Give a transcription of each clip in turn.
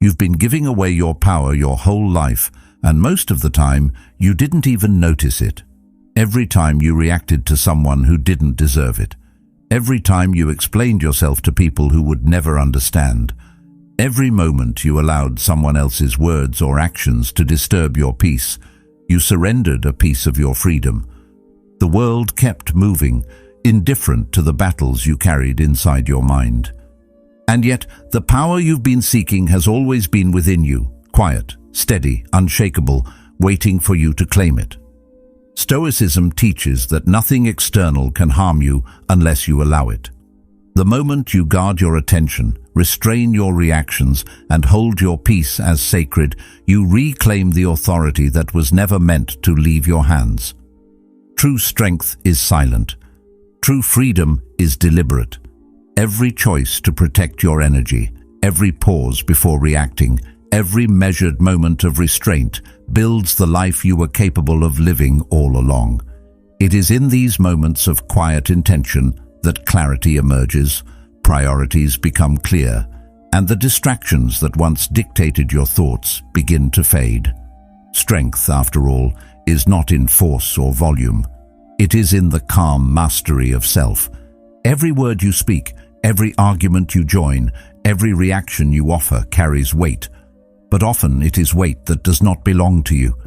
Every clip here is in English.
You've been giving away your power your whole life, and most of the time, you didn't even notice it. Every time you reacted to someone who didn't deserve it. Every time you explained yourself to people who would never understand. Every moment you allowed someone else's words or actions to disturb your peace, you surrendered a piece of your freedom. The world kept moving, indifferent to the battles you carried inside your mind. And yet, the power you've been seeking has always been within you, quiet, steady, unshakable, waiting for you to claim it. Stoicism teaches that nothing external can harm you unless you allow it. The moment you guard your attention, restrain your reactions, and hold your peace as sacred, you reclaim the authority that was never meant to leave your hands. True strength is silent. True freedom is deliberate. Every choice to protect your energy, every pause before reacting, every measured moment of restraint builds the life you were capable of living all along. It is in these moments of quiet intention that clarity emerges, priorities become clear, and the distractions that once dictated your thoughts begin to fade. Strength, after all, is not in force or volume. It is in the calm mastery of self. Every word you speak, every argument you join, every reaction you offer carries weight. But often it is weight that does not belong to you.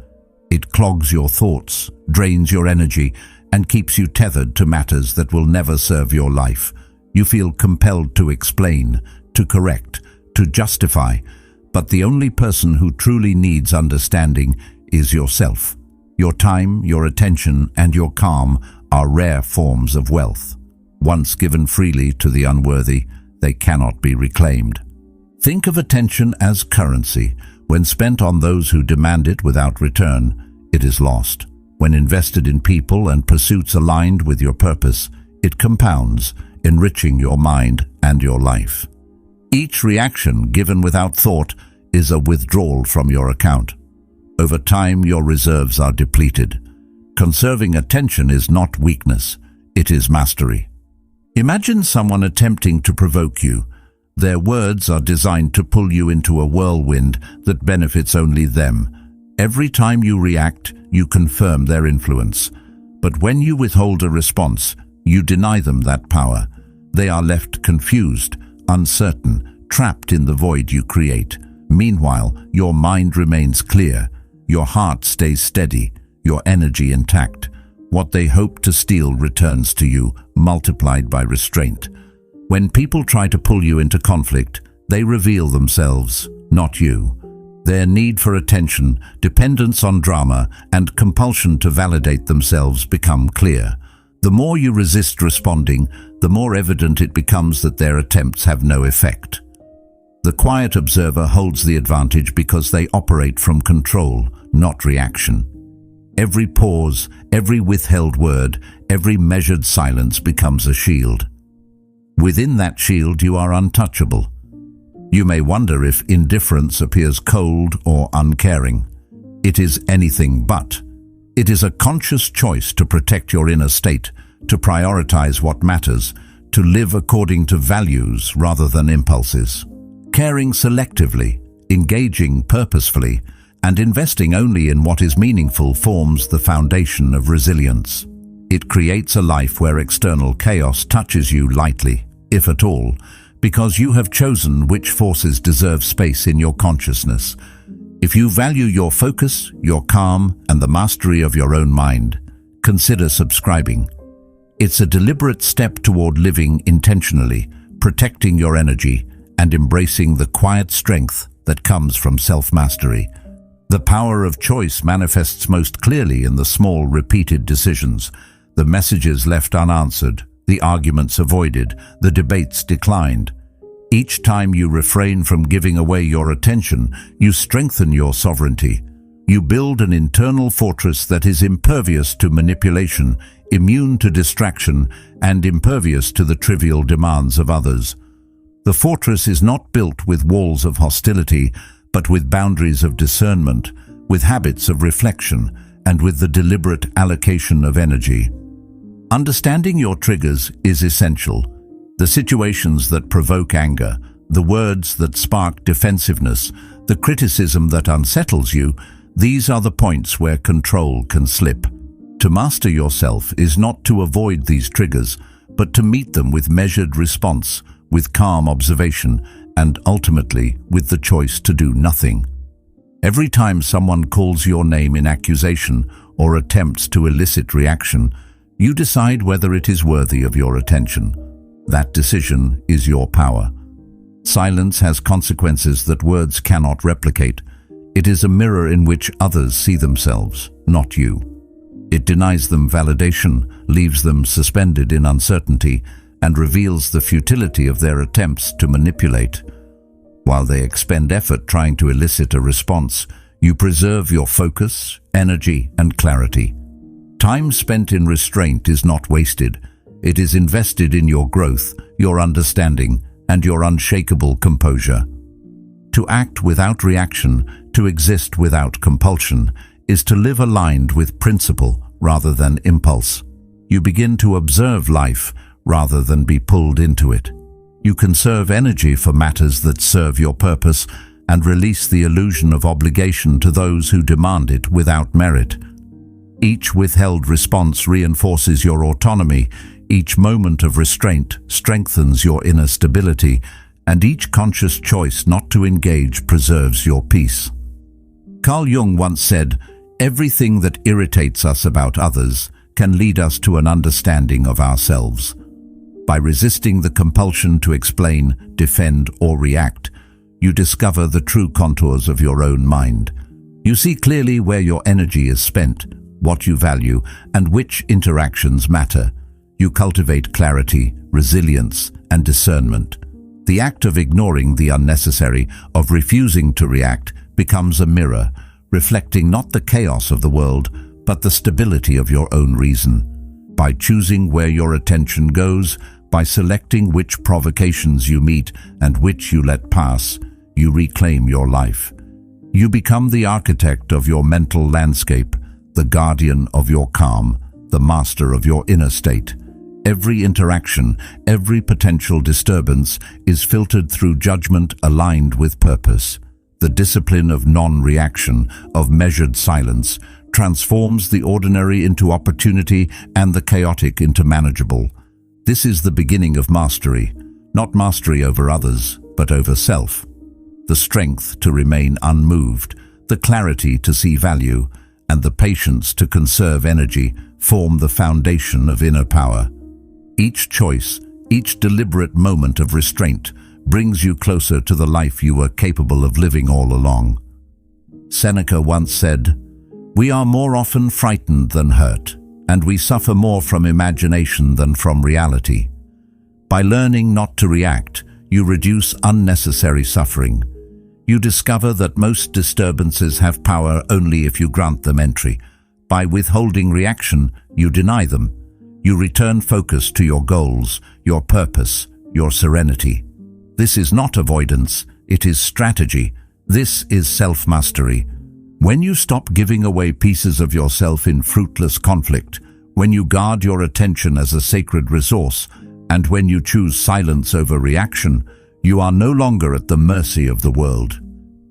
It clogs your thoughts, drains your energy, and keeps you tethered to matters that will never serve your life. You feel compelled to explain, to correct, to justify, but the only person who truly needs understanding is yourself. Your time, your attention, and your calm are rare forms of wealth. Once given freely to the unworthy, they cannot be reclaimed. Think of attention as currency. When spent on those who demand it without return, it is lost. When invested in people and pursuits aligned with your purpose, it compounds, enriching your mind and your life. Each reaction given without thought is a withdrawal from your account. Over time, your reserves are depleted. Conserving attention is not weakness, it is mastery. Imagine someone attempting to provoke you. Their words are designed to pull you into a whirlwind that benefits only them. Every time you react, you confirm their influence. But when you withhold a response, you deny them that power. They are left confused, uncertain, trapped in the void you create. Meanwhile, your mind remains clear. Your heart stays steady, your energy intact. What they hope to steal returns to you, multiplied by restraint. When people try to pull you into conflict, they reveal themselves, not you. Their need for attention, dependence on drama, and compulsion to validate themselves become clear. The more you resist responding, the more evident it becomes that their attempts have no effect. The quiet observer holds the advantage because they operate from control, not reaction. Every pause, every withheld word, every measured silence becomes a shield. Within that shield, you are untouchable. You may wonder if indifference appears cold or uncaring. It is anything but. It is a conscious choice to protect your inner state, to prioritize what matters, to live according to values rather than impulses. Caring selectively, engaging purposefully, and investing only in what is meaningful forms the foundation of resilience. It creates a life where external chaos touches you lightly, if at all, because you have chosen which forces deserve space in your consciousness. If you value your focus, your calm, and the mastery of your own mind, consider subscribing. It's a deliberate step toward living intentionally, protecting your energy, and embracing the quiet strength that comes from self-mastery. The power of choice manifests most clearly in the small, repeated decisions, the messages left unanswered, the arguments avoided, the debates declined. Each time you refrain from giving away your attention, you strengthen your sovereignty. You build an internal fortress that is impervious to manipulation, immune to distraction, and impervious to the trivial demands of others. The fortress is not built with walls of hostility, but with boundaries of discernment, with habits of reflection, and with the deliberate allocation of energy. Understanding your triggers is essential. The situations that provoke anger, The words that spark defensiveness, the criticism that unsettles you, these are the points where control can slip. To master yourself is not to avoid these triggers, but to meet them with measured response, with calm observation, and ultimately with the choice to do nothing. Every time someone calls your name in accusation or attempts to elicit reaction, you decide whether it is worthy of your attention. That decision is your power. Silence has consequences that words cannot replicate. It is a mirror in which others see themselves, not you. It denies them validation, leaves them suspended in uncertainty, and reveals the futility of their attempts to manipulate. While they expend effort trying to elicit a response, you preserve your focus, energy, and clarity. Time spent in restraint is not wasted. It is invested in your growth, your understanding, and your unshakable composure. To act without reaction, to exist without compulsion, is to live aligned with principle rather than impulse. You begin to observe life rather than be pulled into it. You conserve energy for matters that serve your purpose and release the illusion of obligation to those who demand it without merit. Each withheld response reinforces your autonomy, each moment of restraint strengthens your inner stability, and each conscious choice not to engage preserves your peace. Carl Jung once said, "Everything that irritates us about others can lead us to an understanding of ourselves." By resisting the compulsion to explain, defend, or react, you discover the true contours of your own mind. You see clearly where your energy is spent, what you value, and which interactions matter. You cultivate clarity, resilience, and discernment. The act of ignoring the unnecessary, of refusing to react, becomes a mirror, reflecting not the chaos of the world, but the stability of your own reason. By choosing where your attention goes, by selecting which provocations you meet and which you let pass, you reclaim your life. You become the architect of your mental landscape, the guardian of your calm, the master of your inner state. Every interaction, every potential disturbance is filtered through judgment aligned with purpose. The discipline of non-reaction, of measured silence, transforms the ordinary into opportunity and the chaotic into manageable. This is the beginning of mastery, not mastery over others, but over self. The strength to remain unmoved, the clarity to see value, and the patience to conserve energy form the foundation of inner power. Each choice, each deliberate moment of restraint brings you closer to the life you were capable of living all along. Seneca once said, "We are more often frightened than hurt, and we suffer more from imagination than from reality." By learning not to react, you reduce unnecessary suffering. You discover that most disturbances have power only if you grant them entry. By withholding reaction, you deny them. You return focus to your goals, your purpose, your serenity. This is not avoidance, it is strategy. This is self-mastery. When you stop giving away pieces of yourself in fruitless conflict, when you guard your attention as a sacred resource, and when you choose silence over reaction, you are no longer at the mercy of the world.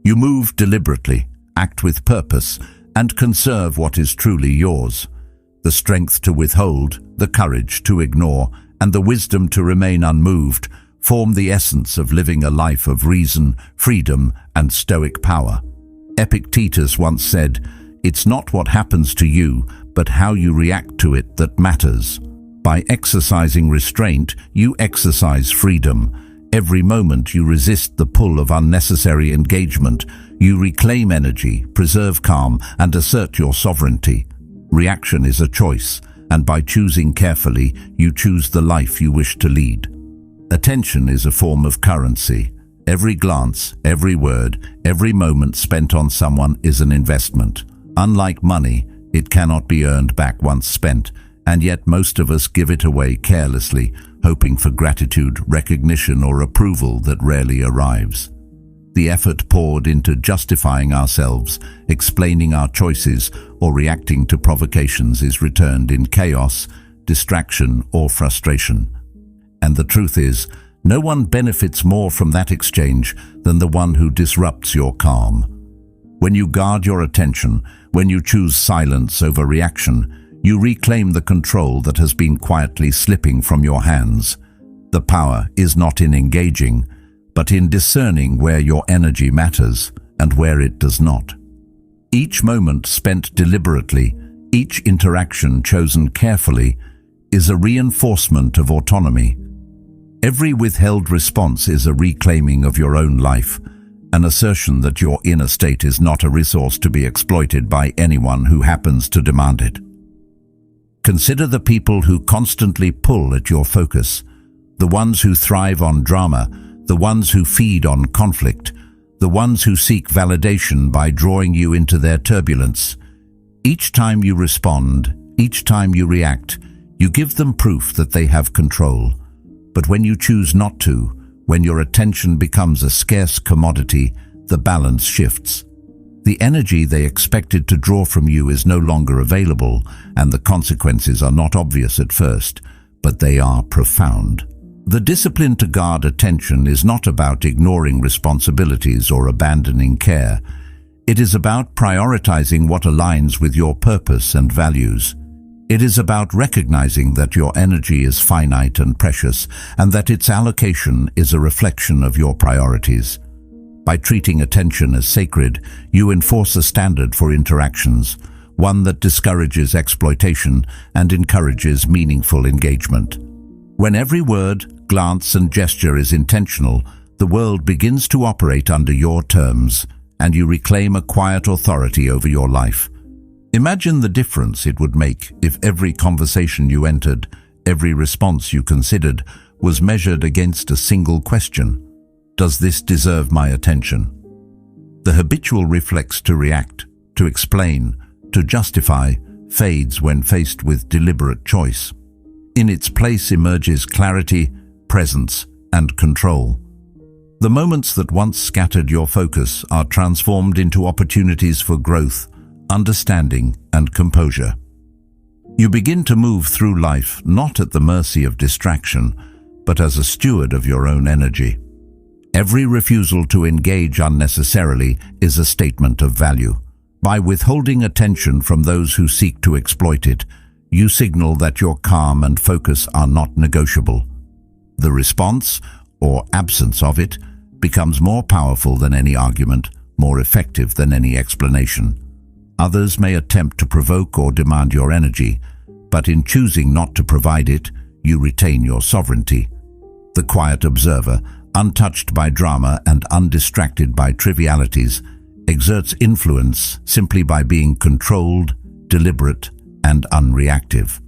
You move deliberately, act with purpose, and conserve what is truly yours. The strength to withhold, the courage to ignore, and the wisdom to remain unmoved form the essence of living a life of reason, freedom, and stoic power. Epictetus once said, "It's not what happens to you, but how you react to it that matters." By exercising restraint, you exercise freedom. Every moment you resist the pull of unnecessary engagement, you reclaim energy, preserve calm, and assert your sovereignty. Reaction is a choice, and by choosing carefully, you choose the life you wish to lead. Attention is a form of currency. Every glance, every word, every moment spent on someone is an investment. Unlike money, it cannot be earned back once spent, and yet most of us give it away carelessly, hoping for gratitude, recognition, or approval that rarely arrives. The effort poured into justifying ourselves, explaining our choices, or reacting to provocations is returned in chaos, distraction, or frustration. And the truth is, No one benefits more from that exchange than the one who disrupts your calm. When you guard your attention, when you choose silence over reaction, you reclaim the control that has been quietly slipping from your hands. The power is not in engaging, but in discerning where your energy matters and where it does not. Each moment spent deliberately, each interaction chosen carefully, is a reinforcement of autonomy. Every withheld response is a reclaiming of your own life, an assertion that your inner state is not a resource to be exploited by anyone who happens to demand it. Consider the people who constantly pull at your focus, the ones who thrive on drama, the ones who feed on conflict, the ones who seek validation by drawing you into their turbulence. Each time you respond, each time you react, you give them proof that they have control. But when you choose not to, when your attention becomes a scarce commodity, the balance shifts. The energy they expected to draw from you is no longer available, and the consequences are not obvious at first, but they are profound. The discipline to guard attention is not about ignoring responsibilities or abandoning care. It is about prioritizing what aligns with your purpose and values. It is about recognizing that your energy is finite and precious, and that its allocation is a reflection of your priorities. By treating attention as sacred, you enforce a standard for interactions, one that discourages exploitation and encourages meaningful engagement. When every word, glance, and gesture is intentional, the world begins to operate under your terms, and you reclaim a quiet authority over your life. Imagine the difference it would make if every conversation you entered, every response you considered, was measured against a single question. Does this deserve my attention? The habitual reflex to react, to explain, to justify, fades when faced with deliberate choice. In its place emerges clarity, presence, and control. The moments that once scattered your focus are transformed into opportunities for growth, understanding, and composure. You begin to move through life not at the mercy of distraction, but as a steward of your own energy. Every refusal to engage unnecessarily is a statement of value. By withholding attention from those who seek to exploit it, you signal that your calm and focus are not negotiable. The response, or absence of it, becomes more powerful than any argument, more effective than any explanation. Others may attempt to provoke or demand your energy, but in choosing not to provide it, you retain your sovereignty. The quiet observer, untouched by drama and undistracted by trivialities, exerts influence simply by being controlled, deliberate, and unreactive.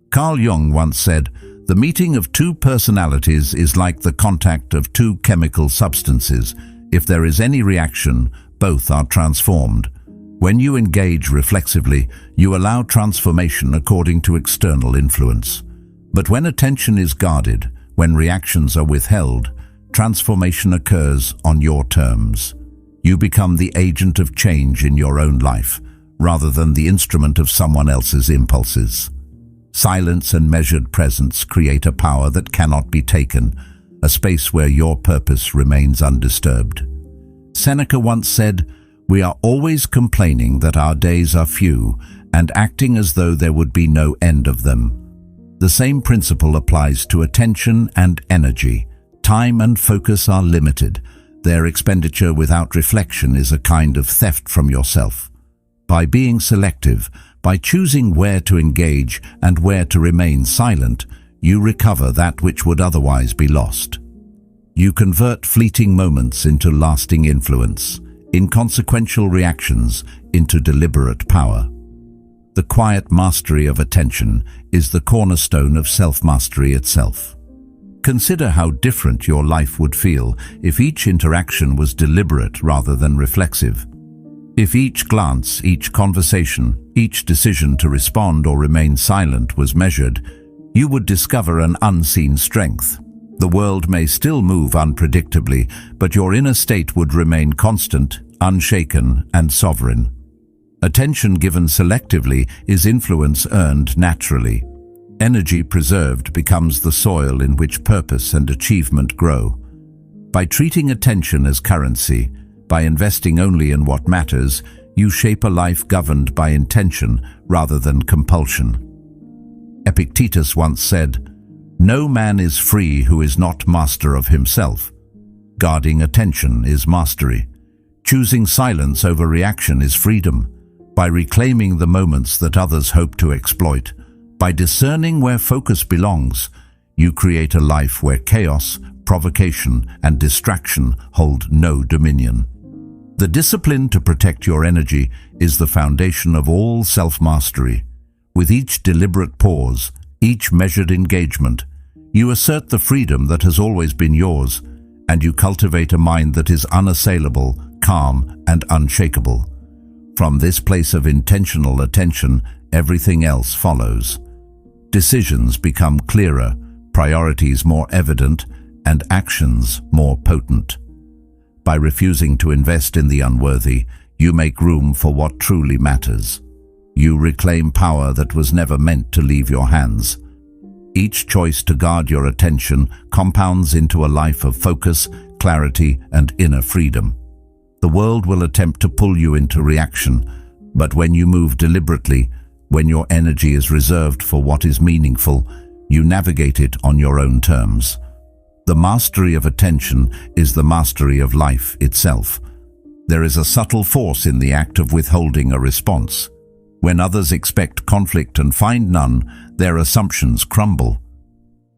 Carl Jung once said, "The meeting of two personalities is like the contact of two chemical substances. If there is any reaction, both are transformed." When you engage reflexively, you allow transformation according to external influence. But when attention is guarded, when reactions are withheld, transformation occurs on your terms. You become the agent of change in your own life, rather than the instrument of someone else's impulses. Silence and measured presence create a power that cannot be taken, a space where your purpose remains undisturbed. Seneca once said, "We are always complaining that our days are few and acting as though there would be no end of them." The same principle applies to attention and energy. Time and focus are limited. Their expenditure without reflection is a kind of theft from yourself. By being selective, by choosing where to engage and where to remain silent, you recover that which would otherwise be lost. You convert fleeting moments into lasting influence, inconsequential reactions into deliberate power. The quiet mastery of attention is the cornerstone of self-mastery itself. Consider how different your life would feel if each interaction was deliberate rather than reflexive. If each glance, each conversation, each decision to respond or remain silent was measured, you would discover an unseen strength. The world may still move unpredictably, but your inner state would remain constant, unshaken, and sovereign. Attention given selectively is influence earned naturally. Energy preserved becomes the soil in which purpose and achievement grow. By treating attention as currency, by investing only in what matters, you shape a life governed by intention rather than compulsion. Epictetus once said, "No man is free who is not master of himself." Guarding attention is mastery. Choosing silence over reaction is freedom. By reclaiming the moments that others hope to exploit, by discerning where focus belongs, you create a life where chaos, provocation, and distraction hold no dominion. The discipline to protect your energy is the foundation of all self-mastery. With each deliberate pause, each measured engagement, you assert the freedom that has always been yours, and you cultivate a mind that is unassailable, calm, and unshakable. From this place of intentional attention, everything else follows. Decisions become clearer, priorities more evident, and actions more potent. By refusing to invest in the unworthy, you make room for what truly matters. You reclaim power that was never meant to leave your hands. Each choice to guard your attention compounds into a life of focus, clarity, and inner freedom. The world will attempt to pull you into reaction, but when you move deliberately, when your energy is reserved for what is meaningful, you navigate it on your own terms. The mastery of attention is the mastery of life itself. There is a subtle force in the act of withholding a response. When others expect conflict and find none, their assumptions crumble.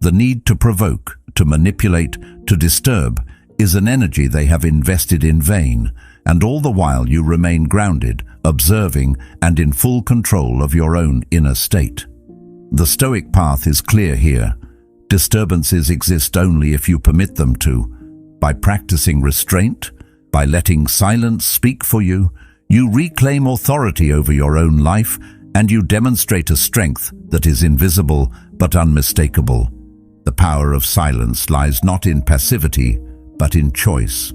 The need to provoke, to manipulate, to disturb is an energy they have invested in vain, and all the while you remain grounded, observing, and in full control of your own inner state. The Stoic path is clear here. Disturbances exist only if you permit them to. By practicing restraint, by letting silence speak for you, you reclaim authority over your own life, and you demonstrate a strength that is invisible but unmistakable. The power of silence lies not in passivity, but in choice.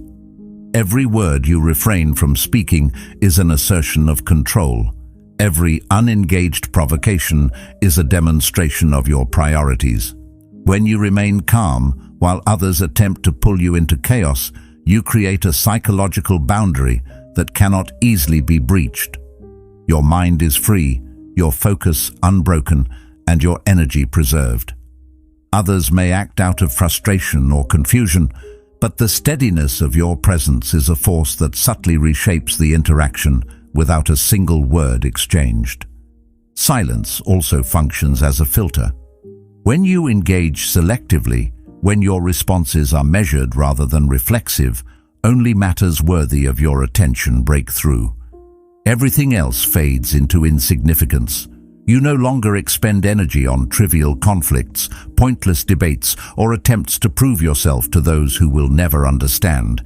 Every word you refrain from speaking is an assertion of control. Every unengaged provocation is a demonstration of your priorities. When you remain calm while others attempt to pull you into chaos, you create a psychological boundary that cannot easily be breached. Your mind is free, your focus unbroken, and your energy preserved. Others may act out of frustration or confusion, but the steadiness of your presence is a force that subtly reshapes the interaction without a single word exchanged. Silence also functions as a filter. When you engage selectively, when your responses are measured rather than reflexive, only matters worthy of your attention break through. Everything else fades into insignificance. You no longer expend energy on trivial conflicts, pointless debates, or attempts to prove yourself to those who will never understand.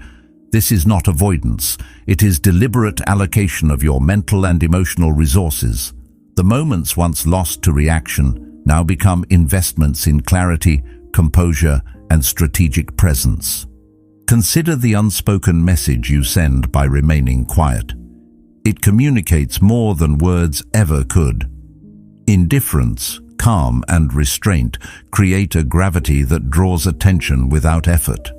This is not avoidance. It is deliberate allocation of your mental and emotional resources. The moments once lost to reaction now become investments in clarity, composure, and strategic presence. Consider the unspoken message you send by remaining quiet. It communicates more than words ever could. Indifference, calm, and restraint create a gravity that draws attention without effort.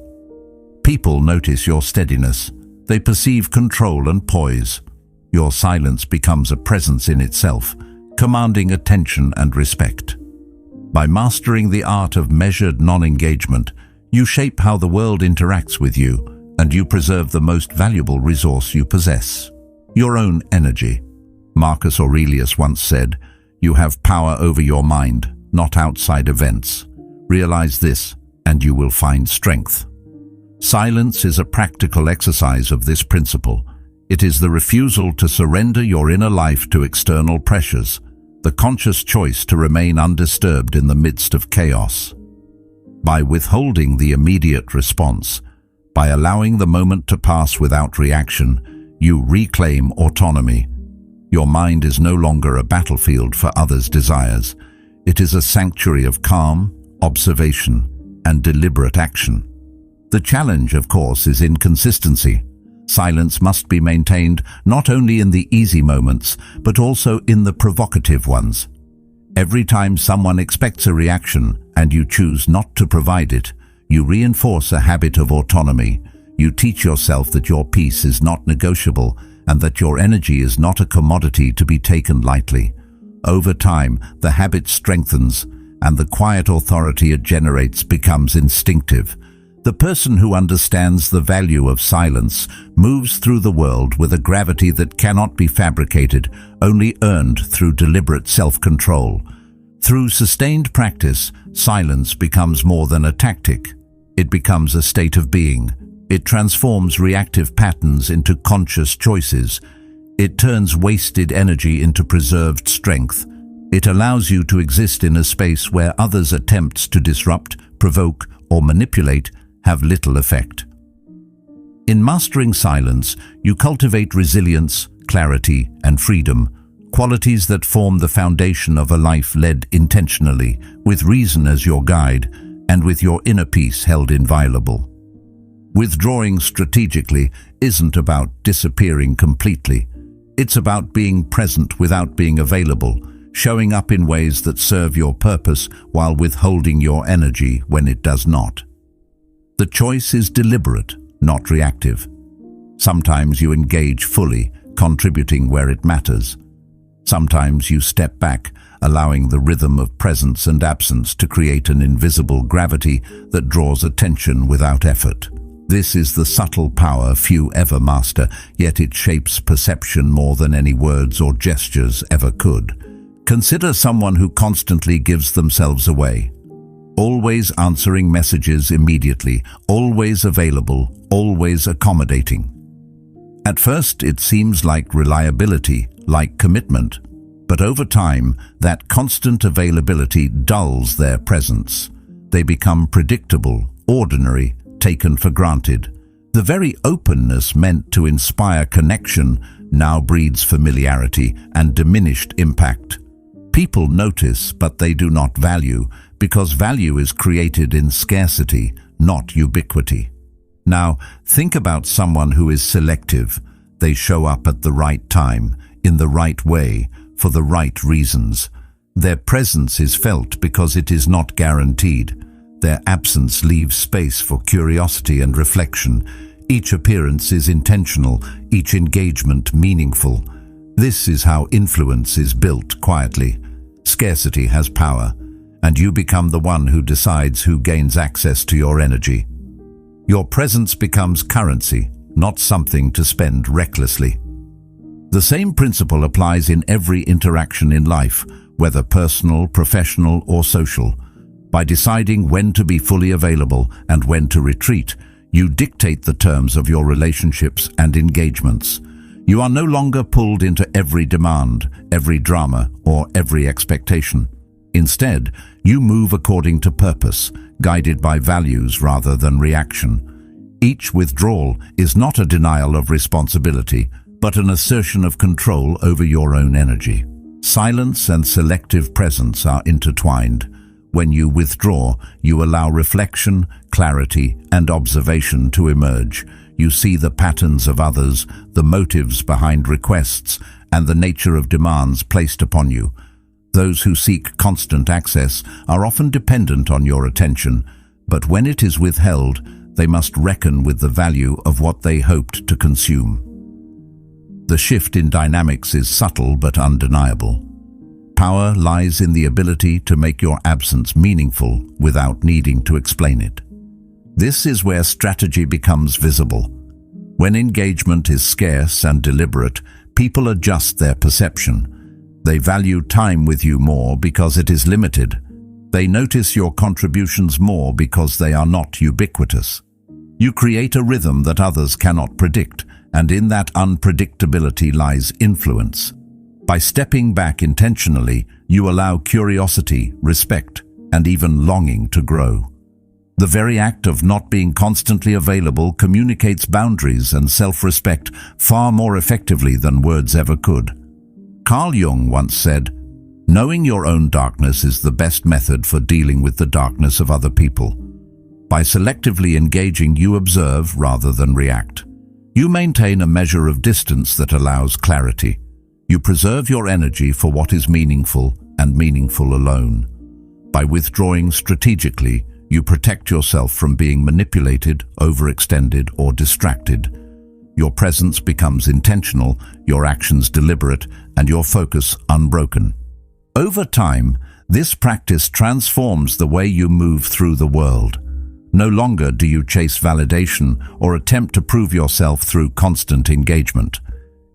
People notice your steadiness. They perceive control and poise. Your silence becomes a presence in itself, commanding attention and respect. By mastering the art of measured non-engagement, you shape how the world interacts with you, and you preserve the most valuable resource you possess, your own energy. Marcus Aurelius once said, "You have power over your mind, not outside events. Realize this, and you will find strength." Silence is a practical exercise of this principle. It is the refusal to surrender your inner life to external pressures, the conscious choice to remain undisturbed in the midst of chaos. By withholding the immediate response, by allowing the moment to pass without reaction, you reclaim autonomy. Your mind is no longer a battlefield for others' desires. It is a sanctuary of calm, observation, and deliberate action. The challenge, of course, is in consistency. Silence must be maintained not only in the easy moments, but also in the provocative ones. Every time someone expects a reaction and you choose not to provide it, you reinforce a habit of autonomy. You teach yourself that your peace is not negotiable and that your energy is not a commodity to be taken lightly. Over time, the habit strengthens, and the quiet authority it generates becomes instinctive. The person who understands the value of silence moves through the world with a gravity that cannot be fabricated, only earned through deliberate self-control. Through sustained practice, silence becomes more than a tactic. It becomes a state of being. It transforms reactive patterns into conscious choices. It turns wasted energy into preserved strength. It allows you to exist in a space where others' attempts to disrupt, provoke, or manipulate have little effect. In mastering silence, you cultivate resilience, clarity, and freedom, qualities that form the foundation of a life led intentionally, with reason as your guide, and with your inner peace held inviolable. Withdrawing strategically isn't about disappearing completely. It's about being present without being available, showing up in ways that serve your purpose while withholding your energy when it does not. The choice is deliberate, not reactive. Sometimes you engage fully, contributing where it matters. Sometimes you step back, allowing the rhythm of presence and absence to create an invisible gravity that draws attention without effort. This is the subtle power few ever master, yet it shapes perception more than any words or gestures ever could. Consider someone who constantly gives themselves away. Always answering messages immediately, always available, always accommodating. At first, it seems like reliability, like commitment, but over time, that constant availability dulls their presence. They become predictable, ordinary, taken for granted. The very openness meant to inspire connection now breeds familiarity and diminished impact. People notice, but they do not value, because value is created in scarcity, not ubiquity. Now, think about someone who is selective. They show up at the right time, in the right way, for the right reasons. Their presence is felt because it is not guaranteed. Their absence leaves space for curiosity and reflection. Each appearance is intentional, each engagement meaningful. This is how influence is built quietly. Scarcity has power, and you become the one who decides who gains access to your energy. Your presence becomes currency, not something to spend recklessly. The same principle applies in every interaction in life, whether personal, professional, or social. By deciding when to be fully available and when to retreat, you dictate the terms of your relationships and engagements. You are no longer pulled into every demand, every drama, or every expectation. Instead, you move according to purpose, guided by values rather than reaction. Each withdrawal is not a denial of responsibility, but an assertion of control over your own energy. Silence and selective presence are intertwined. When you withdraw, you allow reflection, clarity, and observation to emerge. You see the patterns of others, the motives behind requests, and the nature of demands placed upon you. Those who seek constant access are often dependent on your attention, but when it is withheld, they must reckon with the value of what they hoped to consume. The shift in dynamics is subtle but undeniable. Power lies in the ability to make your absence meaningful without needing to explain it. This is where strategy becomes visible. When engagement is scarce and deliberate, people adjust their perception. They value time with you more because it is limited. They notice your contributions more because they are not ubiquitous. You create a rhythm that others cannot predict, and in that unpredictability lies influence. By stepping back intentionally, you allow curiosity, respect, and even longing to grow. The very act of not being constantly available communicates boundaries and self-respect far more effectively than words ever could. Carl Jung once said, "Knowing your own darkness is the best method for dealing with the darkness of other people." By selectively engaging, you observe rather than react. You maintain a measure of distance that allows clarity. You preserve your energy for what is meaningful and meaningful alone. By withdrawing strategically, you protect yourself from being manipulated, overextended, or distracted. Your presence becomes intentional, your actions deliberate, and your focus unbroken. Over time, this practice transforms the way you move through the world. No longer do you chase validation or attempt to prove yourself through constant engagement.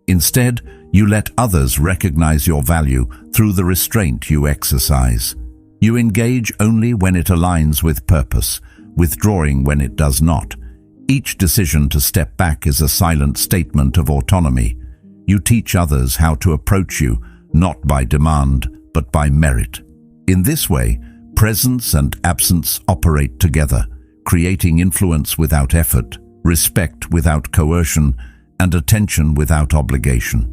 Instead, you let others recognize your value through the restraint you exercise. You engage only when it aligns with purpose, withdrawing when it does not. Each decision to step back is a silent statement of autonomy. You teach others how to approach you, not by demand, but by merit. In this way, presence and absence operate together, creating influence without effort, respect without coercion, and attention without obligation.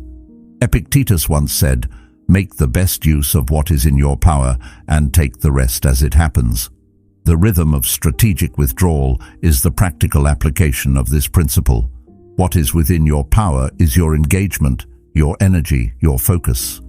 Epictetus once said, "Make the best use of what is in your power and take the rest as it happens." The rhythm of strategic withdrawal is the practical application of this principle. What is within your power is your engagement, your energy, your focus.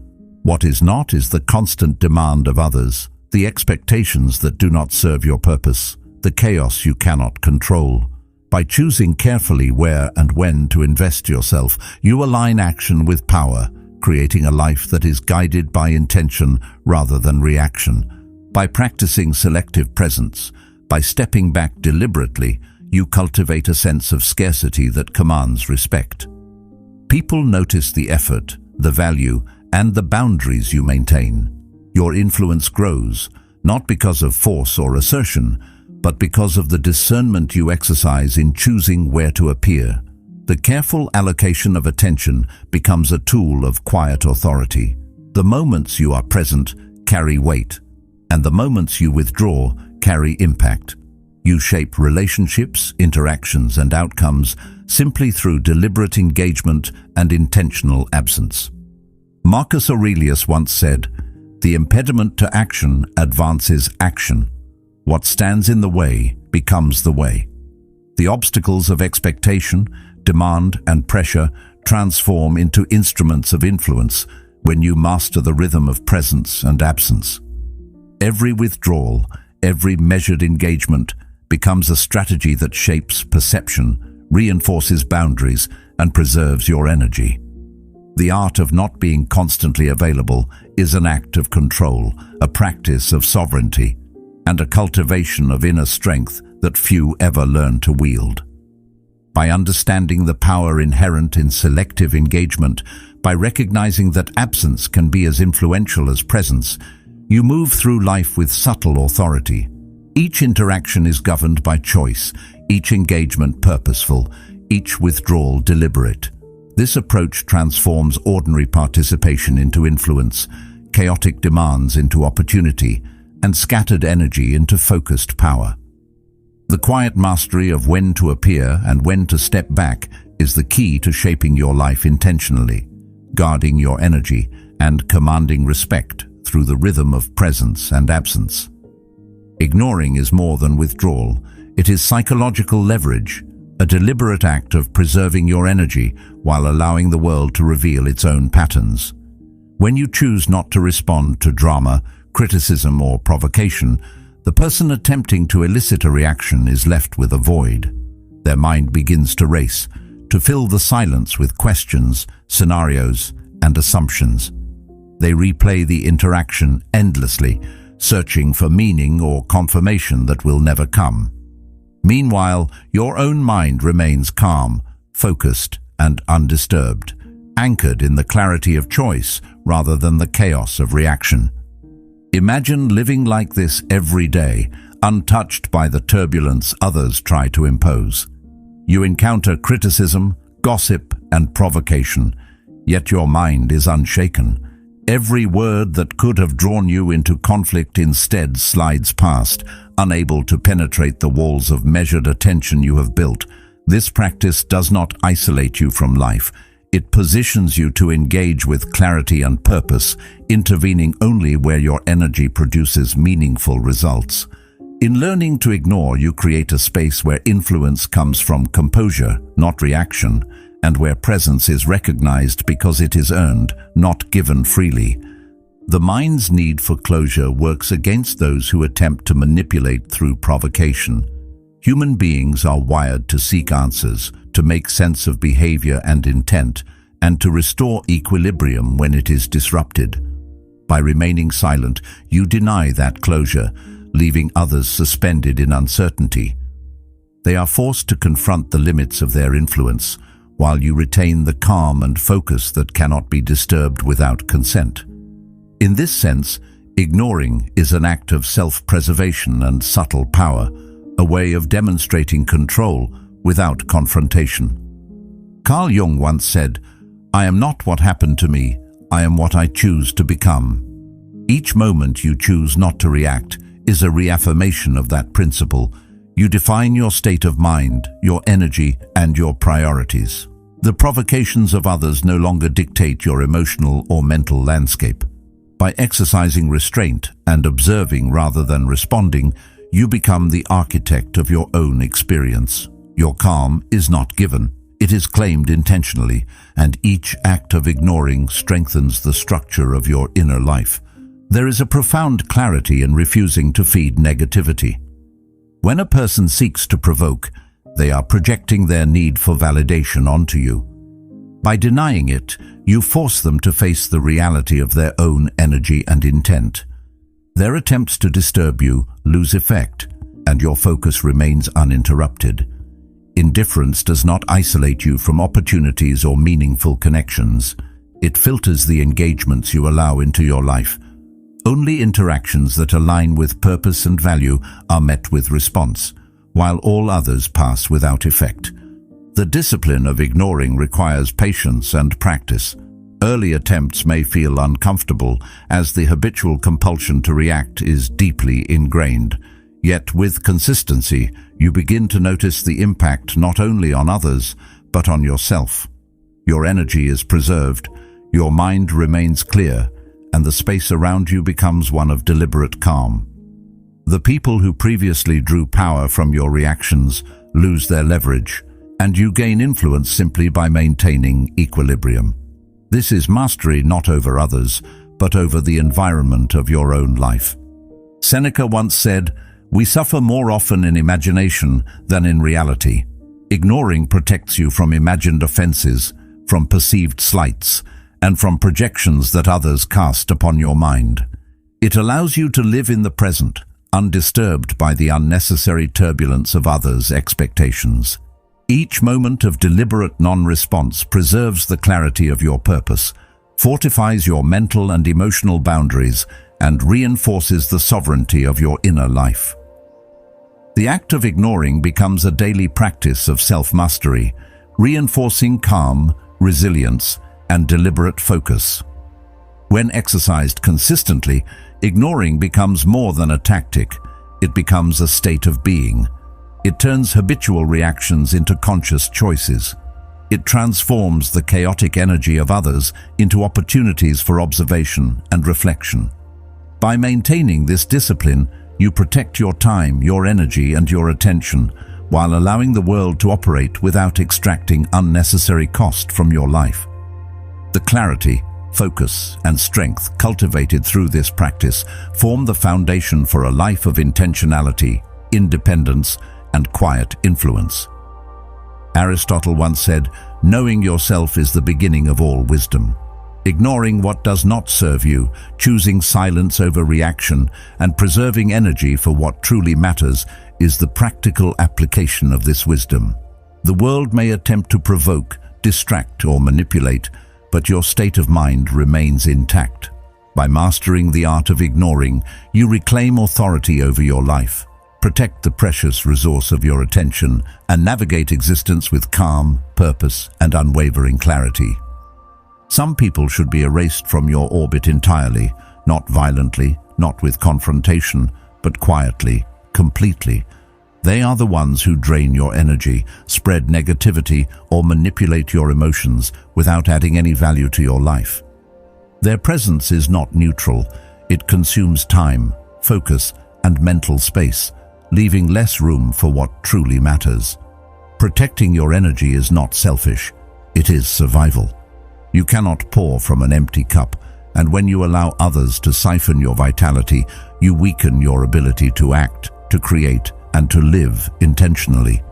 What is not is the constant demand of others, the expectations that do not serve your purpose, the chaos you cannot control. By choosing carefully where and when to invest yourself, you align action with power, creating a life that is guided by intention rather than reaction. By practicing selective presence, by stepping back deliberately, you cultivate a sense of scarcity that commands respect. People notice the effort, the value, and the boundaries you maintain. Your influence grows, not because of force or assertion, but because of the discernment you exercise in choosing where to appear. The careful allocation of attention becomes a tool of quiet authority. The moments you are present carry weight, and the moments you withdraw carry impact. You shape relationships, interactions, and outcomes simply through deliberate engagement and intentional absence. Marcus Aurelius once said, "The impediment to action advances action. What stands in the way becomes the way." The obstacles of expectation, demand, and pressure transform into instruments of influence when you master the rhythm of presence and absence. Every withdrawal, every measured engagement becomes a strategy that shapes perception, reinforces boundaries, and preserves your energy. The art of not being constantly available is an act of control, a practice of sovereignty, and a cultivation of inner strength that few ever learn to wield. By understanding the power inherent in selective engagement, by recognizing that absence can be as influential as presence, you move through life with subtle authority. Each interaction is governed by choice, each engagement purposeful, each withdrawal deliberate. This approach transforms ordinary participation into influence, chaotic demands into opportunity, and scattered energy into focused power. The quiet mastery of when to appear and when to step back is the key to shaping your life intentionally, guarding your energy, and commanding respect through the rhythm of presence and absence. Ignoring is more than withdrawal. It is psychological leverage, a deliberate act of preserving your energy while allowing the world to reveal its own patterns. When you choose not to respond to drama, criticism, or provocation, the person attempting to elicit a reaction is left with a void. Their mind begins to race, to fill the silence with questions, scenarios, and assumptions. They replay the interaction endlessly, searching for meaning or confirmation that will never come. Meanwhile, your own mind remains calm, focused, and undisturbed, anchored in the clarity of choice rather than the chaos of reaction. Imagine living like this every day, untouched by the turbulence others try to impose. You encounter criticism, gossip, and provocation, yet your mind is unshaken. Every word that could have drawn you into conflict instead slides past, unable to penetrate the walls of measured attention you have built. This practice does not isolate you from life. It positions you to engage with clarity and purpose, intervening only where your energy produces meaningful results. In learning to ignore, you create a space where influence comes from composure, not reaction, and where presence is recognized because it is earned, not given freely. The mind's need for closure works against those who attempt to manipulate through provocation. Human beings are wired to seek answers, to make sense of behavior and intent, and to restore equilibrium when it is disrupted. By remaining silent, you deny that closure, leaving others suspended in uncertainty. They are forced to confront the limits of their influence, while you retain the calm and focus that cannot be disturbed without consent. In this sense, ignoring is an act of self-preservation and subtle power, a way of demonstrating control without confrontation. Carl Jung once said, "I am not what happened to me, I am what I choose to become." Each moment you choose not to react is a reaffirmation of that principle. You define your state of mind, your energy, and your priorities. The provocations of others no longer dictate your emotional or mental landscape. By exercising restraint and observing rather than responding, you become the architect of your own experience. Your calm is not given. It is claimed intentionally, and each act of ignoring strengthens the structure of your inner life. There is a profound clarity in refusing to feed negativity. When a person seeks to provoke, they are projecting their need for validation onto you. By denying it, you force them to face the reality of their own energy and intent. Their attempts to disturb you lose effect, and your focus remains uninterrupted. Indifference does not isolate you from opportunities or meaningful connections. It filters the engagements you allow into your life. Only interactions that align with purpose and value are met with response, while all others pass without effect. The discipline of ignoring requires patience and practice. Early attempts may feel uncomfortable, as the habitual compulsion to react is deeply ingrained. Yet with consistency, you begin to notice the impact not only on others, but on yourself. Your energy is preserved, your mind remains clear, and the space around you becomes one of deliberate calm. The people who previously drew power from your reactions lose their leverage, and you gain influence simply by maintaining equilibrium. This is mastery not over others, but over the environment of your own life. Seneca once said, "We suffer more often in imagination than in reality." Ignoring protects you from imagined offenses, from perceived slights, and from projections that others cast upon your mind. It allows you to live in the present, undisturbed by the unnecessary turbulence of others' expectations. Each moment of deliberate non-response preserves the clarity of your purpose, fortifies your mental and emotional boundaries, and reinforces the sovereignty of your inner life. The act of ignoring becomes a daily practice of self-mastery, reinforcing calm, resilience, and deliberate focus. When exercised consistently, ignoring becomes more than a tactic. It becomes a state of being. It turns habitual reactions into conscious choices. It transforms the chaotic energy of others into opportunities for observation and reflection. By maintaining this discipline, you protect your time, your energy, and your attention, while allowing the world to operate without extracting unnecessary cost from your life. The clarity, focus, and strength cultivated through this practice form the foundation for a life of intentionality, independence, and quiet influence. Aristotle once said, "Knowing yourself is the beginning of all wisdom." Ignoring what does not serve you, choosing silence over reaction, and preserving energy for what truly matters is the practical application of this wisdom. The world may attempt to provoke, distract, or manipulate, but your state of mind remains intact. By mastering the art of ignoring, you reclaim authority over your life, protect the precious resource of your attention, and navigate existence with calm, purpose, and unwavering clarity. Some people should be erased from your orbit entirely, not violently, not with confrontation, but quietly, completely. They are the ones who drain your energy, spread negativity, or manipulate your emotions without adding any value to your life. Their presence is not neutral. It consumes time, focus, and mental space, leaving less room for what truly matters. Protecting your energy is not selfish. It is survival. You cannot pour from an empty cup, And when you allow others to siphon your vitality, you weaken your ability to act, to create, and to live intentionally.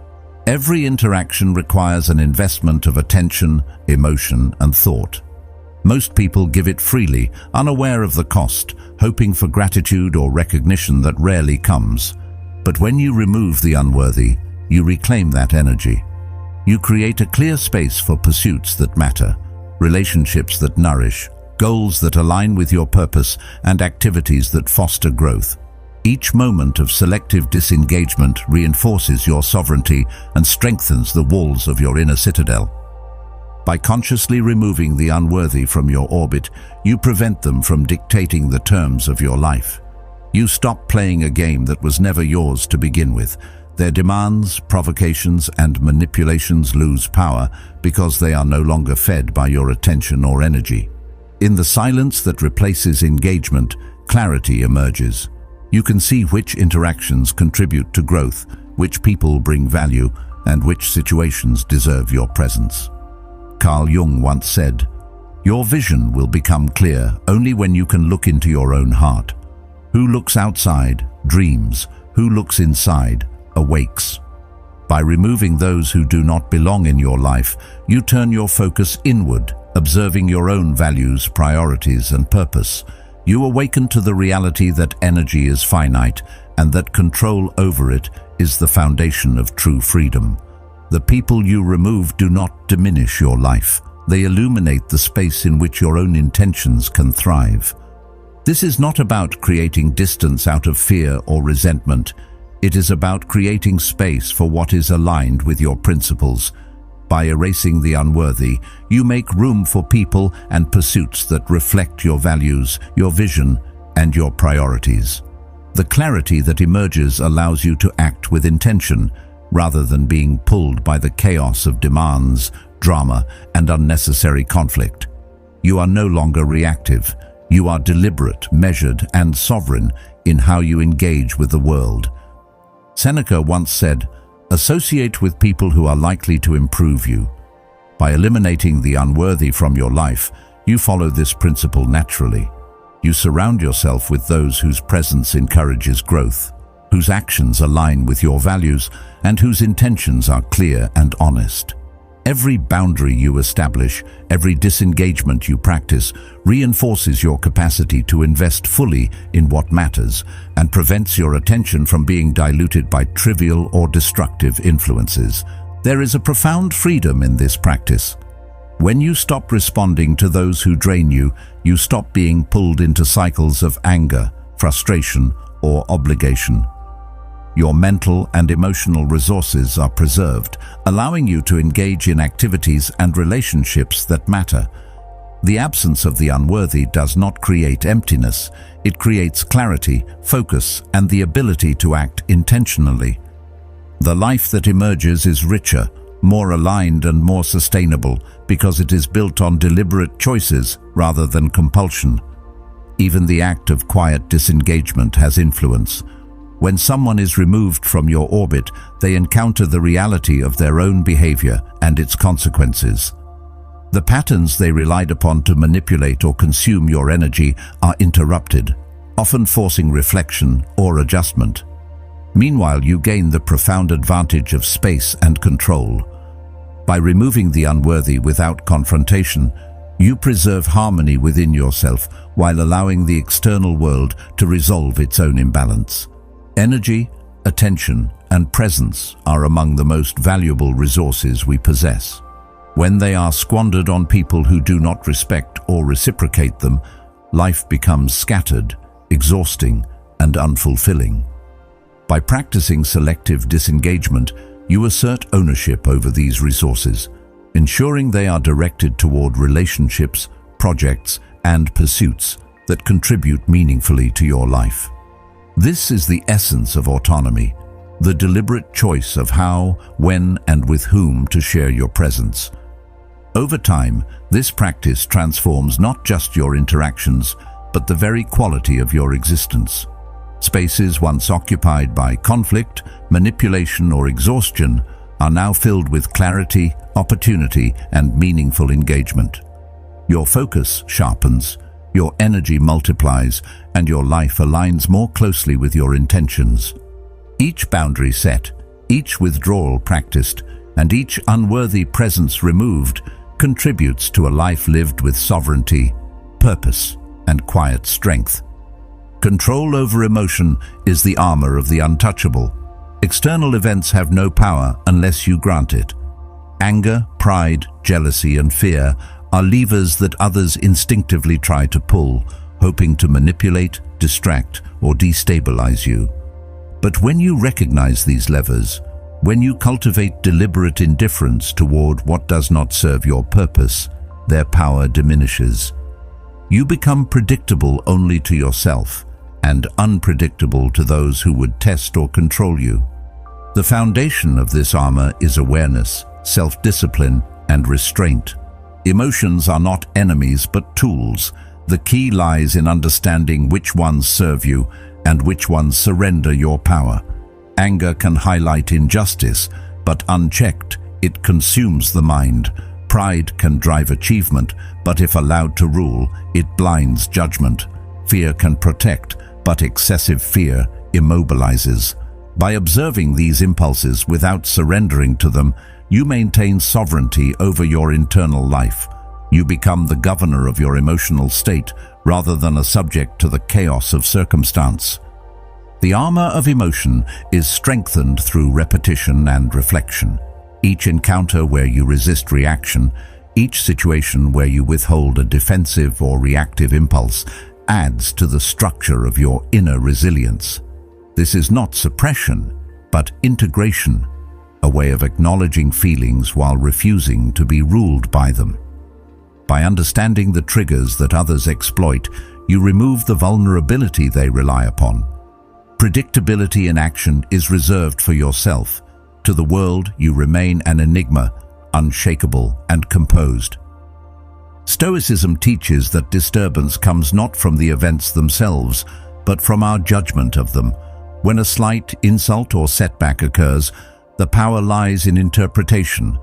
Every interaction requires an investment of attention, emotion, and thought. Most people give it freely, unaware of the cost, hoping for gratitude or recognition that rarely comes. But when you remove the unworthy, you reclaim that energy. You create a clear space for pursuits that matter, relationships that nourish, goals that align with your purpose, and activities that foster growth. Each moment of selective disengagement reinforces your sovereignty and strengthens the walls of your inner citadel. By consciously removing the unworthy from your orbit, you prevent them from dictating the terms of your life. You stop playing a game that was never yours to begin with. Their demands, provocations, and manipulations lose power because they are no longer fed by your attention or energy. In the silence that replaces engagement, clarity emerges. You can see which interactions contribute to growth, which people bring value, and which situations deserve your presence. Carl Jung once said, "Your vision will become clear only when you can look into your own heart. Who looks outside, dreams. Who looks inside, awakes." By removing those who do not belong in your life, you turn your focus inward, observing your own values, priorities, and purpose. You awaken to the reality that energy is finite and that control over it is the foundation of true freedom. The people you remove do not diminish your life. They illuminate the space in which your own intentions can thrive. This is not about creating distance out of fear or resentment. It is about creating space for what is aligned with your principles. By erasing the unworthy, you make room for people and pursuits that reflect your values, your vision, and your priorities. The clarity that emerges allows you to act with intention, rather than being pulled by the chaos of demands, drama, and unnecessary conflict. You are no longer reactive. You are deliberate, measured, and sovereign in how you engage with the world. Seneca once said, "Associate with people who are likely to improve you." By eliminating the unworthy from your life, you follow this principle naturally. You surround yourself with those whose presence encourages growth, whose actions align with your values, and whose intentions are clear and honest. Every boundary you establish, every disengagement you practice, reinforces your capacity to invest fully in what matters and prevents your attention from being diluted by trivial or destructive influences. There is a profound freedom in this practice. When you stop responding to those who drain you, you stop being pulled into cycles of anger, frustration, or obligation. Your mental and emotional resources are preserved, allowing you to engage in activities and relationships that matter. The absence of the unworthy does not create emptiness. It creates clarity, focus, and the ability to act intentionally. The life that emerges is richer, more aligned, and more sustainable because it is built on deliberate choices rather than compulsion. Even the act of quiet disengagement has influence. When someone is removed from your orbit, they encounter the reality of their own behavior and its consequences. The patterns they relied upon to manipulate or consume your energy are interrupted, often forcing reflection or adjustment. Meanwhile, you gain the profound advantage of space and control. By removing the unworthy without confrontation, you preserve harmony within yourself while allowing the external world to resolve its own imbalance. Energy, attention, and presence are among the most valuable resources we possess. When they are squandered on people who do not respect or reciprocate them, life becomes scattered, exhausting, and unfulfilling. By practicing selective disengagement, you assert ownership over these resources, ensuring they are directed toward relationships, projects, and pursuits that contribute meaningfully to your life. This is the essence of autonomy, the deliberate choice of how, when, and with whom to share your presence. Over time, this practice transforms not just your interactions, but the very quality of your existence. Spaces once occupied by conflict, manipulation, or exhaustion are now filled with clarity, opportunity, and meaningful engagement. Your focus sharpens, Your energy multiplies, and your life aligns more closely with your intentions. Each boundary set, each withdrawal practiced, and each unworthy presence removed contributes to a life lived with sovereignty, purpose, and quiet strength. Control over emotion is the armor of the untouchable. External events have no power unless you grant it. Anger, pride, jealousy, and fear are levers that others instinctively try to pull, hoping to manipulate, distract, or destabilize you. But when you recognize these levers, when you cultivate deliberate indifference toward what does not serve your purpose, their power diminishes. You become predictable only to yourself and unpredictable to those who would test or control you. The foundation of this armor is awareness, self-discipline, and restraint. Emotions are not enemies but tools. The key lies in understanding which ones serve you and which ones surrender your power. Anger can highlight injustice, but unchecked, it consumes the mind. Pride can drive achievement, but if allowed to rule, it blinds judgment. Fear can protect, but excessive fear immobilizes. By observing these impulses without surrendering to them, you maintain sovereignty over your internal life. You become the governor of your emotional state rather than a subject to the chaos of circumstance. The armor of emotion is strengthened through repetition and reflection. Each encounter where you resist reaction, each situation where you withhold a defensive or reactive impulse, adds to the structure of your inner resilience. This is not suppression, but integration, a way of acknowledging feelings while refusing to be ruled by them. By understanding the triggers that others exploit, you remove the vulnerability they rely upon. Predictability in action is reserved for yourself. To the world, you remain an enigma, unshakable and composed. Stoicism teaches that disturbance comes not from the events themselves, but from our judgment of them. When a slight insult or setback occurs, the power lies in interpretation.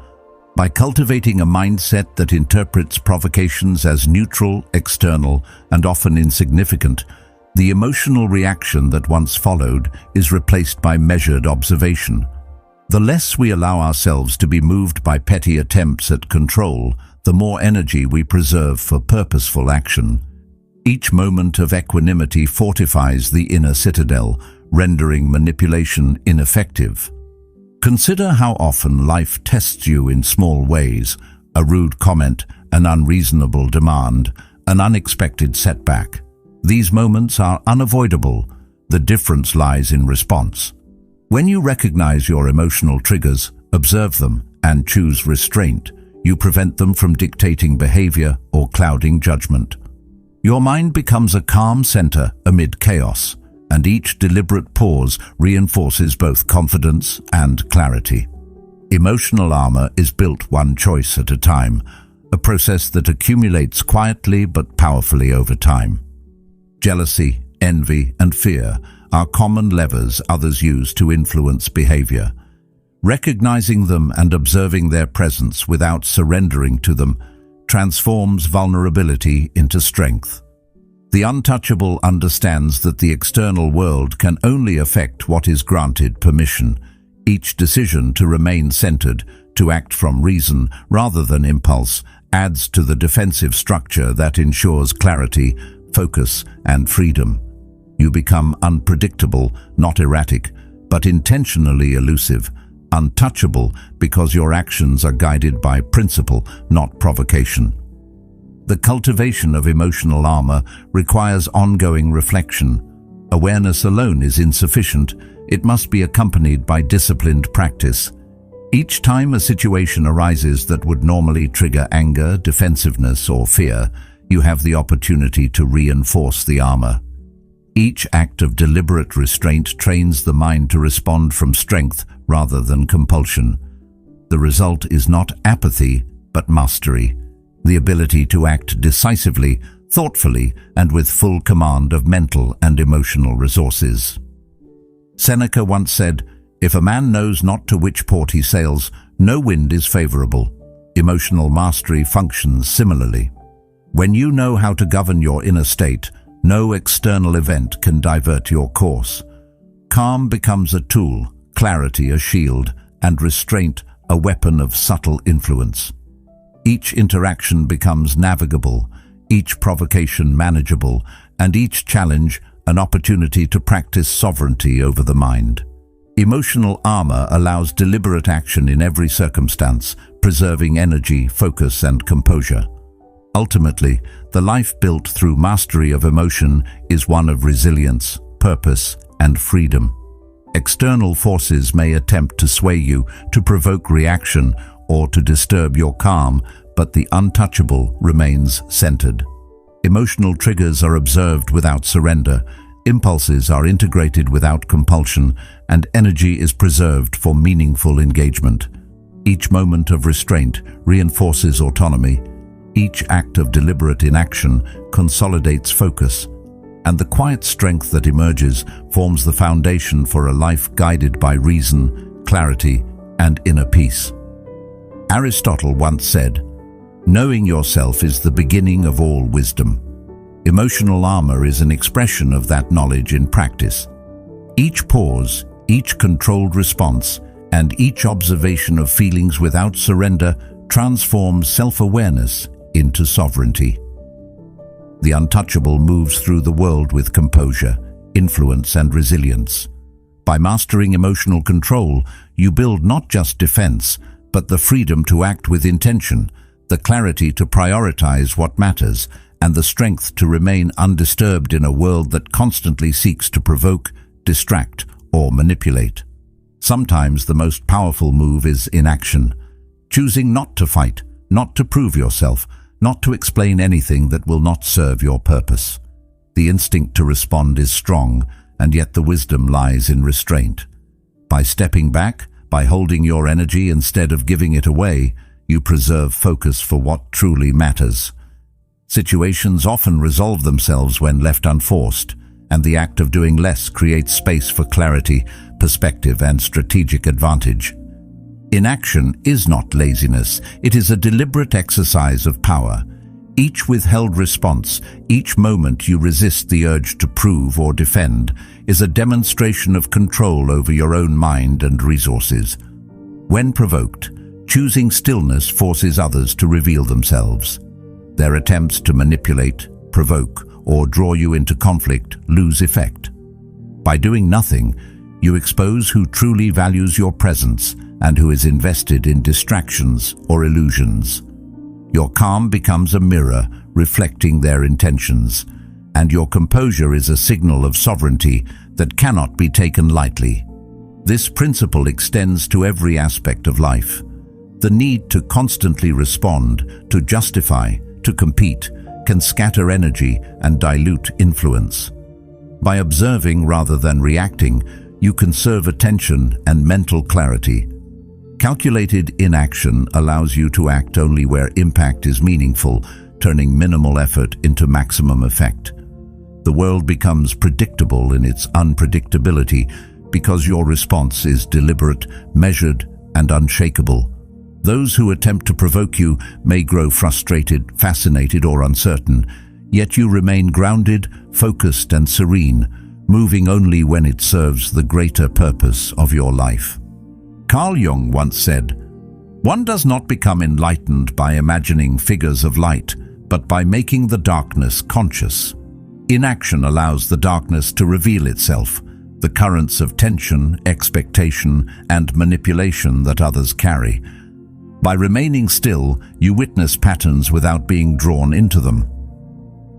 By cultivating a mindset that interprets provocations as neutral, external, and often insignificant, the emotional reaction that once followed is replaced by measured observation. The less we allow ourselves to be moved by petty attempts at control, the more energy we preserve for purposeful action. Each moment of equanimity fortifies the inner citadel, rendering manipulation ineffective. Consider how often life tests you in small ways: a rude comment, an unreasonable demand, an unexpected setback. These moments are unavoidable. The difference lies in response. When you recognize your emotional triggers, observe them, and choose restraint, you prevent them from dictating behavior or clouding judgment. Your mind becomes a calm center amid chaos, and each deliberate pause reinforces both confidence and clarity. Emotional armor is built one choice at a time, a process that accumulates quietly but powerfully over time. Jealousy, envy, and fear are common levers others use to influence behavior. Recognizing them and observing their presence without surrendering to them transforms vulnerability into strength. The untouchable understands that the external world can only affect what is granted permission. Each decision to remain centered, to act from reason rather than impulse, adds to the defensive structure that ensures clarity, focus, and freedom. You become unpredictable, not erratic, but intentionally elusive, untouchable because your actions are guided by principle, not provocation. The cultivation of emotional armor requires ongoing reflection. Awareness alone is insufficient. It must be accompanied by disciplined practice. Each time a situation arises that would normally trigger anger, defensiveness, or fear, you have the opportunity to reinforce the armor. Each act of deliberate restraint trains the mind to respond from strength rather than compulsion. The result is not apathy, but mastery, the ability to act decisively, thoughtfully, and with full command of mental and emotional resources. Seneca once said, "If a man knows not to which port he sails, no wind is favorable." Emotional mastery functions similarly. When you know how to govern your inner state, no external event can divert your course. Calm becomes a tool, clarity a shield, and restraint a weapon of subtle influence. Each interaction becomes navigable, each provocation manageable, and each challenge an opportunity to practice sovereignty over the mind. Emotional armor allows deliberate action in every circumstance, preserving energy, focus, and composure. Ultimately, the life built through mastery of emotion is one of resilience, purpose, and freedom. External forces may attempt to sway you, to provoke reaction, or to disturb your calm, but the untouchable remains centered. Emotional triggers are observed without surrender, impulses are integrated without compulsion, and energy is preserved for meaningful engagement. Each moment of restraint reinforces autonomy. Each act of deliberate inaction consolidates focus, and the quiet strength that emerges forms the foundation for a life guided by reason, clarity, and inner peace. Aristotle once said, "Knowing yourself is the beginning of all wisdom." Emotional armor is an expression of that knowledge in practice. Each pause, each controlled response, and each observation of feelings without surrender transforms self-awareness into sovereignty. The untouchable moves through the world with composure, influence, and resilience. By mastering emotional control, you build not just defense, but the freedom to act with intention, the clarity to prioritize what matters, and the strength to remain undisturbed in a world that constantly seeks to provoke, distract, or manipulate. Sometimes the most powerful move is inaction, choosing not to fight, not to prove yourself, not to explain anything that will not serve your purpose. The instinct to respond is strong, and yet the wisdom lies in restraint. By stepping back, by holding your energy instead of giving it away, you preserve focus for what truly matters. Situations often resolve themselves when left unforced, and the act of doing less creates space for clarity, perspective, and strategic advantage. Inaction is not laziness, it is a deliberate exercise of power. Each withheld response, each moment you resist the urge to prove or defend, is a demonstration of control over your own mind and resources. When provoked, choosing stillness forces others to reveal themselves. Their attempts to manipulate, provoke, or draw you into conflict lose effect. By doing nothing, you expose who truly values your presence and who is invested in distractions or illusions. Your calm becomes a mirror reflecting their intentions, and your composure is a signal of sovereignty that cannot be taken lightly. This principle extends to every aspect of life. The need to constantly respond, to justify, to compete, can scatter energy and dilute influence. By observing rather than reacting, you conserve attention and mental clarity. Calculated inaction allows you to act only where impact is meaningful, turning minimal effort into maximum effect. The world becomes predictable in its unpredictability because your response is deliberate, measured, and unshakable. Those who attempt to provoke you may grow frustrated, fascinated, or uncertain, yet you remain grounded, focused, and serene, moving only when it serves the greater purpose of your life. Carl Jung once said, "One does not become enlightened by imagining figures of light, but by making the darkness conscious." Inaction allows the darkness to reveal itself, the currents of tension, expectation, and manipulation that others carry. By remaining still, you witness patterns without being drawn into them.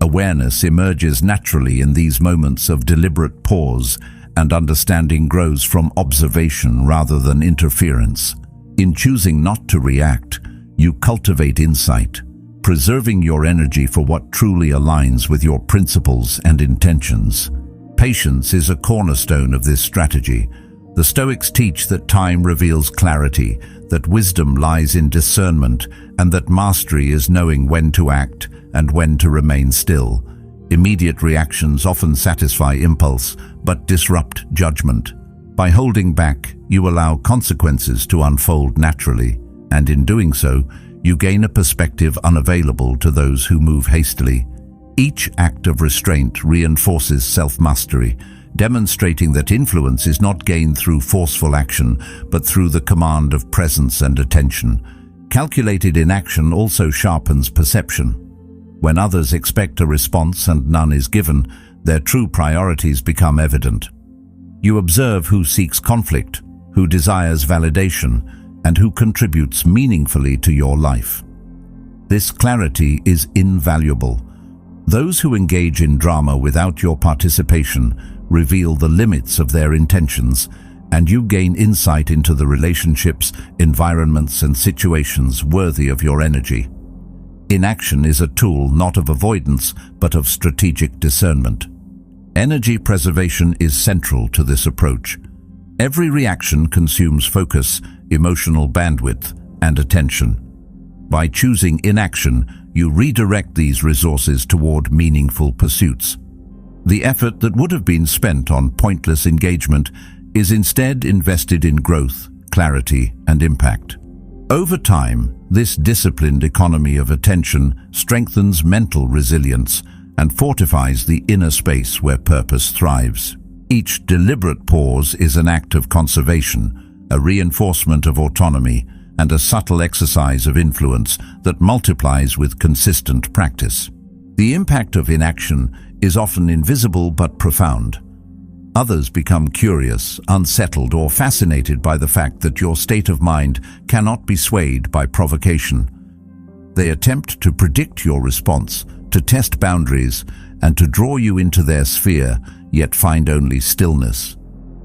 Awareness emerges naturally in these moments of deliberate pause, and understanding grows from observation rather than interference. In choosing not to react, you cultivate insight, preserving your energy for what truly aligns with your principles and intentions. Patience is a cornerstone of this strategy. The Stoics teach that time reveals clarity, that wisdom lies in discernment, and that mastery is knowing when to act and when to remain still. Immediate reactions often satisfy impulse, but disrupt judgment. By holding back, you allow consequences to unfold naturally, and in doing so, you gain a perspective unavailable to those who move hastily. Each act of restraint reinforces self-mastery, demonstrating that influence is not gained through forceful action, but through the command of presence and attention. Calculated inaction also sharpens perception. When others expect a response and none is given, their true priorities become evident. You observe who seeks conflict, who desires validation, and who contributes meaningfully to your life. This clarity is invaluable. Those who engage in drama without your participation reveal the limits of their intentions, and you gain insight into the relationships, environments, and situations worthy of your energy. Inaction is a tool not of avoidance, but of strategic discernment. Energy preservation is central to this approach. Every reaction consumes focus, emotional bandwidth, and attention. By choosing inaction, you redirect these resources toward meaningful pursuits. The effort that would have been spent on pointless engagement is instead invested in growth, clarity, and impact. Over time, this disciplined economy of attention strengthens mental resilience and fortifies the inner space where purpose thrives. Each deliberate pause is an act of conservation, a reinforcement of autonomy, and a subtle exercise of influence that multiplies with consistent practice. The impact of inaction is often invisible but profound. Others become curious, unsettled, or fascinated by the fact that your state of mind cannot be swayed by provocation. They attempt to predict your response, to test boundaries, and to draw you into their sphere, yet find only stillness.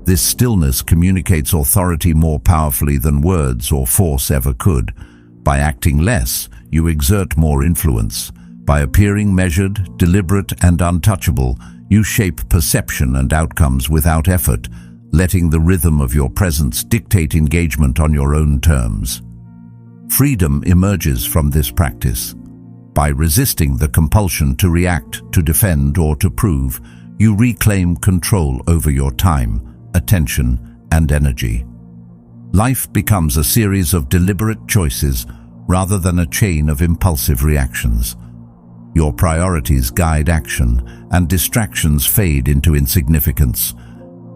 This stillness communicates authority more powerfully than words or force ever could. By acting less, you exert more influence. By appearing measured, deliberate, and untouchable, you shape perception and outcomes without effort, letting the rhythm of your presence dictate engagement on your own terms. Freedom emerges from this practice. By resisting the compulsion to react, to defend, or to prove, you reclaim control over your time, attention, and energy. Life becomes a series of deliberate choices rather than a chain of impulsive reactions. Your priorities guide action, and distractions fade into insignificance.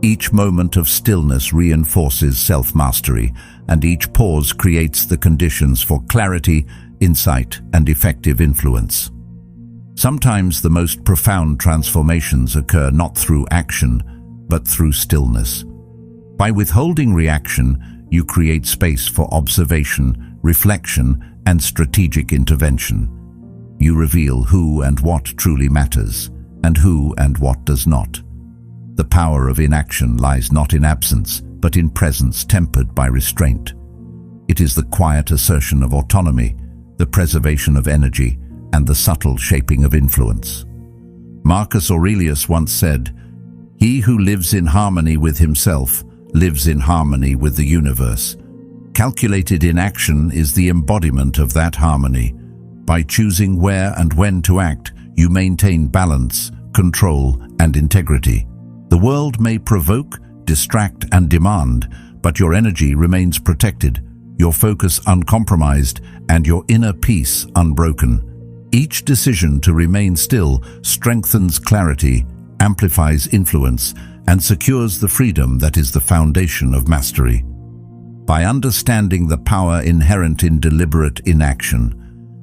Each moment of stillness reinforces self-mastery, and each pause creates the conditions for clarity, insight, and effective influence. Sometimes the most profound transformations occur not through action, but through stillness. By withholding reaction, you create space for observation, reflection, and strategic intervention. You reveal who and what truly matters, and who and what does not. The power of inaction lies not in absence, but in presence tempered by restraint. It is the quiet assertion of autonomy, the preservation of energy, and the subtle shaping of influence. Marcus Aurelius once said, "He who lives in harmony with himself lives in harmony with the universe." Calculated inaction is the embodiment of that harmony. By choosing where and when to act, you maintain balance, control, and integrity. The world may provoke, distract, and demand, but your energy remains protected, your focus uncompromised, and your inner peace unbroken. Each decision to remain still strengthens clarity, amplifies influence, and secures the freedom that is the foundation of mastery. By understanding the power inherent in deliberate inaction,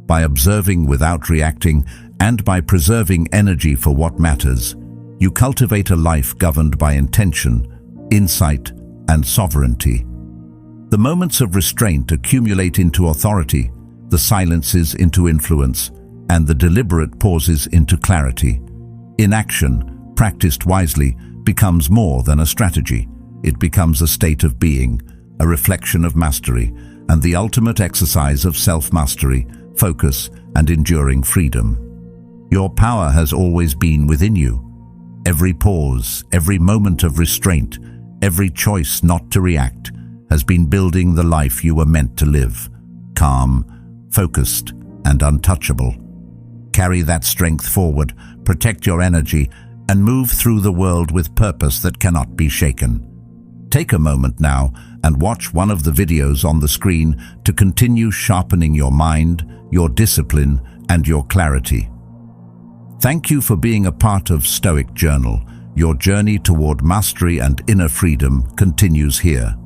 by observing without reacting, and by preserving energy for what matters, you cultivate a life governed by intention, insight, and sovereignty. The moments of restraint accumulate into authority, the silences into influence, and the deliberate pauses into clarity. Inaction, practiced wisely, becomes more than a strategy. It becomes a state of being, a reflection of mastery, and the ultimate exercise of self-mastery, focus, and enduring freedom. Your power has always been within you. Every pause, every moment of restraint, every choice not to react has been building the life you were meant to live, calm, focused, and untouchable. Carry that strength forward, protect your energy, and move through the world with purpose that cannot be shaken. Take a moment now and watch one of the videos on the screen to continue sharpening your mind, your discipline, and your clarity. Thank you for being a part of Stoic Journal. Your journey toward mastery and inner freedom continues here.